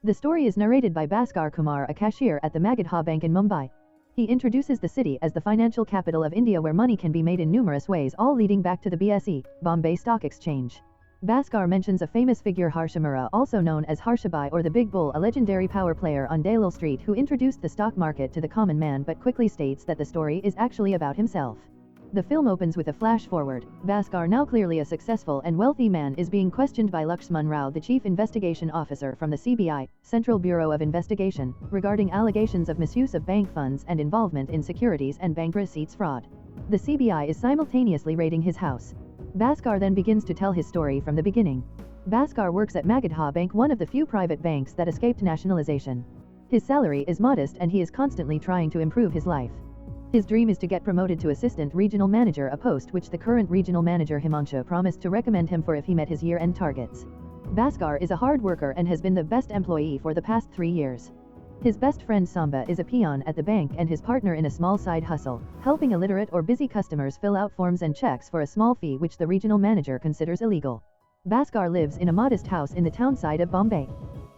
The story is narrated by Baskhar Kumar, a cashier at the Magadha Bank in Mumbai. He introduces the city as the financial capital of India where money can be made in numerous ways, all leading back to the BSE, Bombay Stock Exchange. Baskhar mentions a famous figure, Harshamura, also known as Harshabai or the Big Bull, a legendary power player on Dalal Street who introduced the stock market to the common man, but quickly states that the story is actually about himself. The film opens with a flash forward. Baskhar, now clearly a successful and wealthy man, is being questioned by Lakshman Rao, the chief investigation officer from the CBI, Central Bureau of Investigation, regarding allegations of misuse of bank funds and involvement in securities and bank receipts fraud. The CBI is simultaneously raiding his house. Baskhar then begins to tell his story from the beginning. Baskhar works at Magadha Bank, one of the few private banks that escaped nationalization. His salary is modest and he is constantly trying to improve his life. His dream is to get promoted to assistant regional manager, a post which the current regional manager Himanshu promised to recommend him for if he met his year-end targets. Baskhar is a hard worker and has been the best employee for the past 3 years. His best friend Samba is a peon at the bank and his partner in a small side hustle, helping illiterate or busy customers fill out forms and checks for a small fee which the regional manager considers illegal. Baskhar lives in a modest house in the town side of Bombay.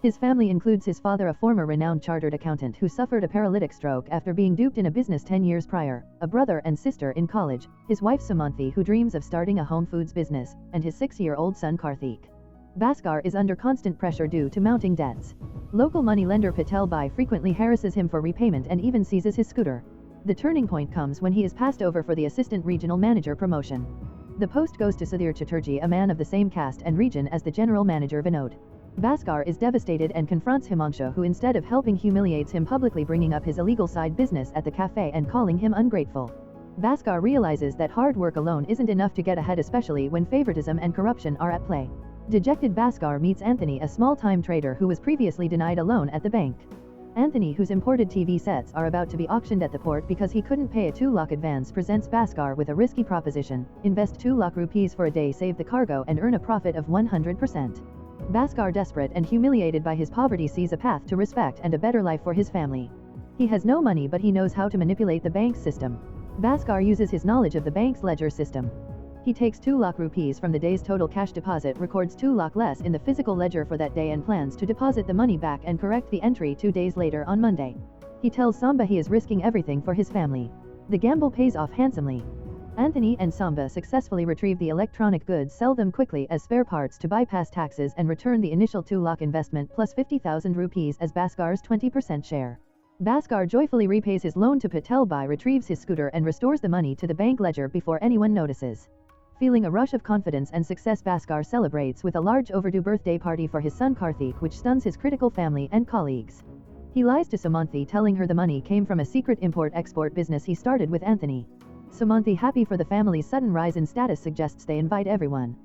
His family includes his father, a former renowned chartered accountant who suffered a paralytic stroke after being duped in a business 10 years prior, a brother and sister in college, his wife Sumanthi who dreams of starting a home foods business, and his 6-year-old son Karthik. Baskhar is under constant pressure due to mounting debts. Local money lender Patel Bhai frequently harasses him for repayment and even seizes his scooter. The turning point comes when he is passed over for the assistant regional manager promotion. The post goes to Sudhir Chatterjee, a man of the same caste and region as the general manager Vinod. Baskhar is devastated and confronts Himanshu, who instead of helping humiliates him, publicly bringing up his illegal side business at the cafe and calling him ungrateful. Baskhar realizes that hard work alone isn't enough to get ahead, especially when favoritism and corruption are at play. Dejected Baskhar meets Anthony, a small-time trader who was previously denied a loan at the bank. Anthony, whose imported TV sets are about to be auctioned at the port because he couldn't pay a 2 lakh advance, presents Baskhar with a risky proposition: invest 2 lakh rupees for a day, save the cargo and earn a profit of 100%. Baskhar, desperate and humiliated by his poverty, sees a path to respect and a better life for his family. He has no money but he knows how to manipulate the bank's system. Baskhar uses his knowledge of the bank's ledger system. He takes 2 lakh rupees from the day's total cash deposit, records 2 lakh less in the physical ledger for that day and plans to deposit the money back and correct the entry 2 days later on Monday. He tells Samba he is risking everything for his family. The gamble pays off handsomely. Anthony and Samba successfully retrieve the electronic goods, sell them quickly as spare parts to bypass taxes, and return the initial 2 lakh investment plus 50,000 rupees as Baskhar's 20% share. Baskhar joyfully repays his loan to Patel Bhai, retrieves his scooter and restores the money to the bank ledger before anyone notices. Feeling a rush of confidence and success, Baskhar celebrates with a large overdue birthday party for his son Karthik, which stuns his critical family and colleagues. He lies to Sumanthi, telling her the money came from a secret import-export business he started with Anthony. Sumanthi, happy for the family's sudden rise in status, suggests they invite everyone.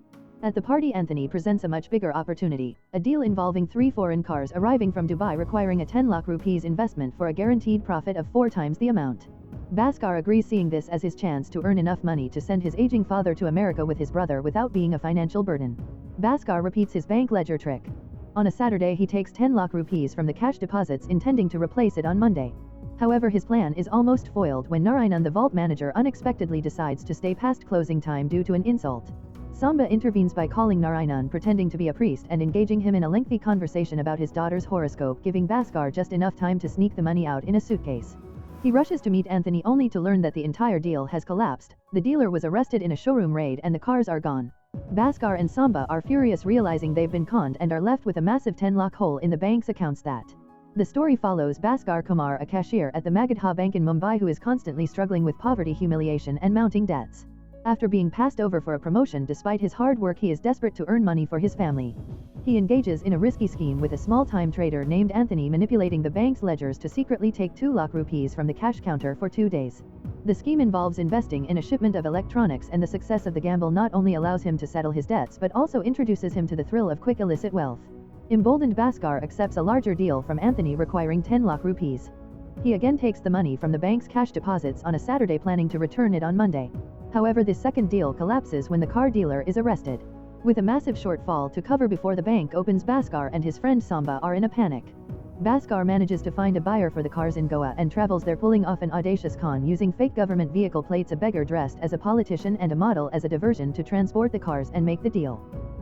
At the party, Anthony presents a much bigger opportunity, a deal involving 3 foreign cars arriving from Dubai requiring a 10 lakh rupees investment for a guaranteed profit of 4 times the amount. Baskhar agrees, seeing this as his chance to earn enough money to send his aging father to America with his brother without being a financial burden. Baskhar repeats his bank ledger trick. On a Saturday, he takes 10 lakh rupees from the cash deposits, intending to replace it on Monday. However, his plan is almost foiled when Narayanan, the vault manager, unexpectedly decides to stay past closing time due to an insult. Samba intervenes by calling Narayanan, pretending to be a priest, and engaging him in a lengthy conversation about his daughter's horoscope, giving Baskhar just enough time to sneak the money out in a suitcase. He rushes to meet Anthony only to learn that the entire deal has collapsed. The dealer was arrested in a showroom raid and the cars are gone. Baskhar and Samba are furious, realizing they've been conned, and are left with a massive 10 lakh hole in the bank's accounts. The story follows Baskhar Kumar, a cashier at the Magadha Bank in Mumbai who is constantly struggling with poverty, humiliation and mounting debts. After being passed over for a promotion despite his hard work, he is desperate to earn money for his family. He engages in a risky scheme with a small-time trader named Anthony, manipulating the bank's ledgers to secretly take 2 lakh rupees from the cash counter for 2 days. The scheme involves investing in a shipment of electronics, and the success of the gamble not only allows him to settle his debts but also introduces him to the thrill of quick illicit wealth. Emboldened, Baskhar accepts a larger deal from Anthony requiring 10 lakh rupees. He again takes the money from the bank's cash deposits on a Saturday, planning to return it on Monday. However, this second deal collapses when the car dealer is arrested. With a massive shortfall to cover before the bank opens, Baskhar and his friend Samba are in a panic. Baskhar manages to find a buyer for the cars in Goa and travels there, pulling off an audacious con using fake government vehicle plates, a beggar dressed as a politician and a model as a diversion to transport the cars and make the deal.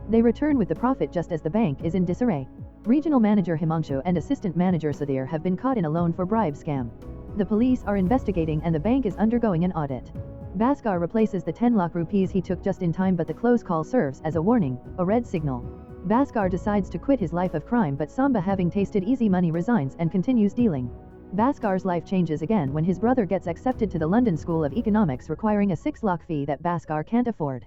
They return with the profit just as the bank is in disarray. Regional manager Himanshu and assistant manager Sudhir have been caught in a loan for bribe scam. The police are investigating and the bank is undergoing an audit. Baskhar replaces the 10 lakh rupees he took just in time, but the close call serves as a warning, a red signal. Baskhar decides to quit his life of crime, but Samba, having tasted easy money, resigns and continues dealing. Baskhar's life changes again when his brother gets accepted to the London School of Economics, requiring a 6 lakh fee that Baskhar can't afford.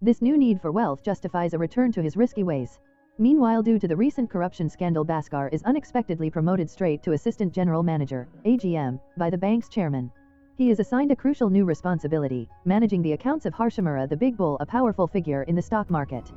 This new need for wealth justifies a return to his risky ways. Meanwhile, due to the recent corruption scandal, Baskhar is unexpectedly promoted straight to Assistant General Manager, AGM, by the bank's chairman. He is assigned a crucial new responsibility, managing the accounts of Harshamura the Big Bull, a powerful figure in the stock market.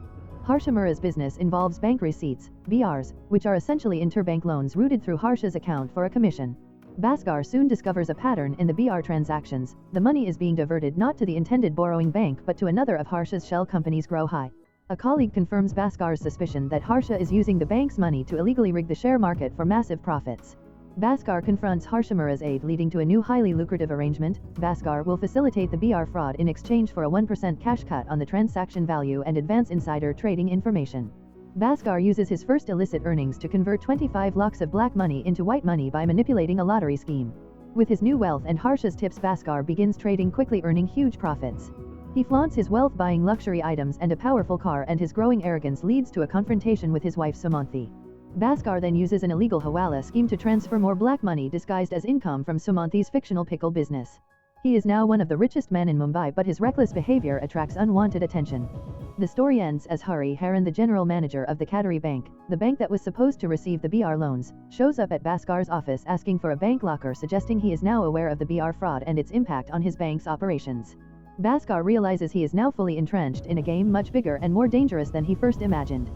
Harshamura's business involves bank receipts, BRs, which are essentially interbank loans routed through Harsha's account for a commission. Baskhar soon discovers a pattern in the BR transactions. The money is being diverted not to the intended borrowing bank but to another of Harsha's shell companies, Grow High. A colleague confirms Baskhar's suspicion that Harsha is using the bank's money to illegally rig the share market for massive profits. Baskhar confronts Harshamura's aide, leading to a new highly lucrative arrangement. Baskhar will facilitate the BR fraud in exchange for a 1% cash cut on the transaction value and advance insider trading information. Baskhar uses his first illicit earnings to convert 25 lakhs of black money into white money by manipulating a lottery scheme. With his new wealth and Harsha's tips, Baskhar begins trading quickly, earning huge profits. He flaunts his wealth buying luxury items and a powerful car, and his growing arrogance leads to a confrontation with his wife Sumanthi. Baskhar then uses an illegal hawala scheme to transfer more black money disguised as income from Sumanthi's fictional pickle business. He is now one of the richest men in Mumbai, but his reckless behavior attracts unwanted attention. The story ends as Hari Haran, the general manager of the Katari Bank, the bank that was supposed to receive the BR loans, shows up at Baskhar's office asking for a bank locker, suggesting he is now aware of the BR fraud and its impact on his bank's operations. Baskhar realizes he is now fully entrenched in a game much bigger and more dangerous than he first imagined.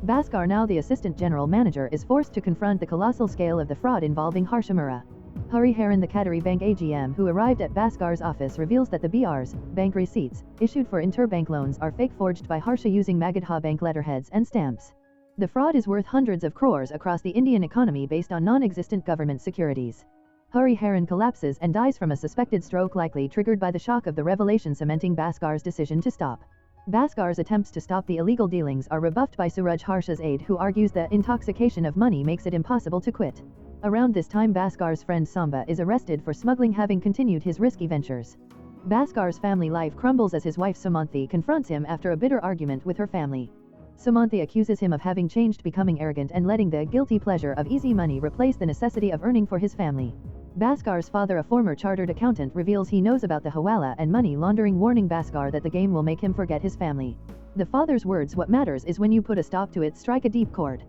Baskhar, now the assistant general manager, is forced to confront the colossal scale of the fraud involving Harshamura. Hari Haran, the Katari Bank AGM, who arrived at Baskhar's office, reveals that the BRs, bank receipts, issued for interbank loans are fake, forged by Harsha using Magadha Bank letterheads and stamps. The fraud is worth hundreds of crores across the Indian economy based on non-existent government securities. Hari Haran collapses and dies from a suspected stroke, likely triggered by the shock of the revelation, cementing Baskhar's decision to stop. Baskhar's attempts to stop the illegal dealings are rebuffed by Suraj, Harsha's aide, who argues that intoxication of money makes it impossible to quit. Around this time, Baskhar's friend Samba is arrested for smuggling, having continued his risky ventures. Baskhar's family life crumbles as his wife Sumanthi confronts him after a bitter argument with her family. Sumanthi accuses him of having changed, becoming arrogant and letting the guilty pleasure of easy money replace the necessity of earning for his family. Baskhar's father, a former chartered accountant, reveals he knows about the hawala and money laundering, warning Baskhar that the game will make him forget his family. The father's words, "What matters is when you put a stop to it," strike a deep chord.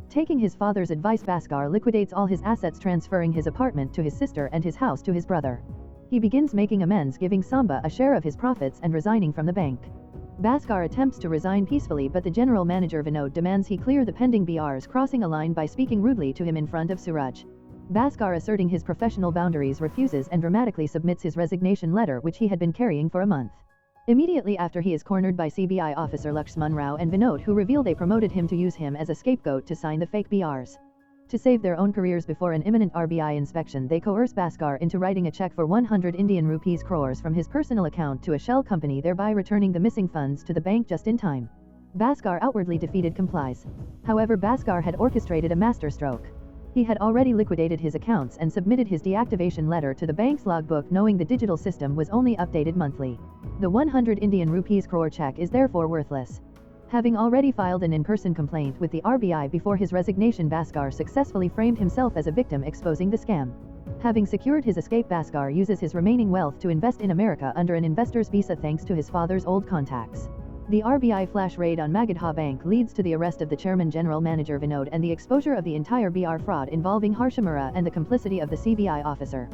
Taking his father's advice, Baskhar liquidates all his assets, transferring his apartment to his sister and his house to his brother. He begins making amends, giving Samba a share of his profits and resigning from the bank. Baskhar attempts to resign peacefully, but the general manager Vinod demands he clear the pending BRs, crossing a line by speaking rudely to him in front of Suraj. Baskhar, asserting his professional boundaries, refuses and dramatically submits his resignation letter, which he had been carrying for a month. Immediately after, he is cornered by CBI officer Lakshman Rao and Vinod, who reveal they promoted him to use him as a scapegoat to sign the fake BRs. To save their own careers before an imminent RBI inspection, they coerce Baskhar into writing a check for 100 Indian rupees crores from his personal account to a shell company, thereby returning the missing funds to the bank just in time. Baskhar, outwardly defeated, complies. However, Baskhar had orchestrated a masterstroke. He had already liquidated his accounts and submitted his deactivation letter to the bank's logbook, knowing the digital system was only updated monthly. The 100 Indian rupees crore check is therefore worthless. Having already filed an in-person complaint with the RBI before his resignation, Baskhar successfully framed himself as a victim, exposing the scam. Having secured his escape, Baskhar uses his remaining wealth to invest in America under an investor's visa, thanks to his father's old contacts. The RBI flash raid on Magadha Bank leads to the arrest of the chairman general manager Vinod and the exposure of the entire BR fraud involving Harshamura and the complicity of the CBI officer.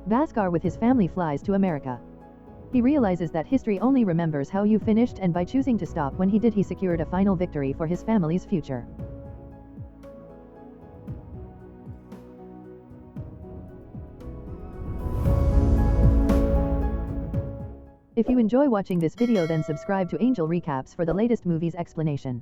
Baskhar with his family flies to America. He realizes that history only remembers how you finished, and by choosing to stop when he did, he secured a final victory for his family's future. If you enjoy watching this video, then subscribe to Angel Recaps for the latest movies explanation.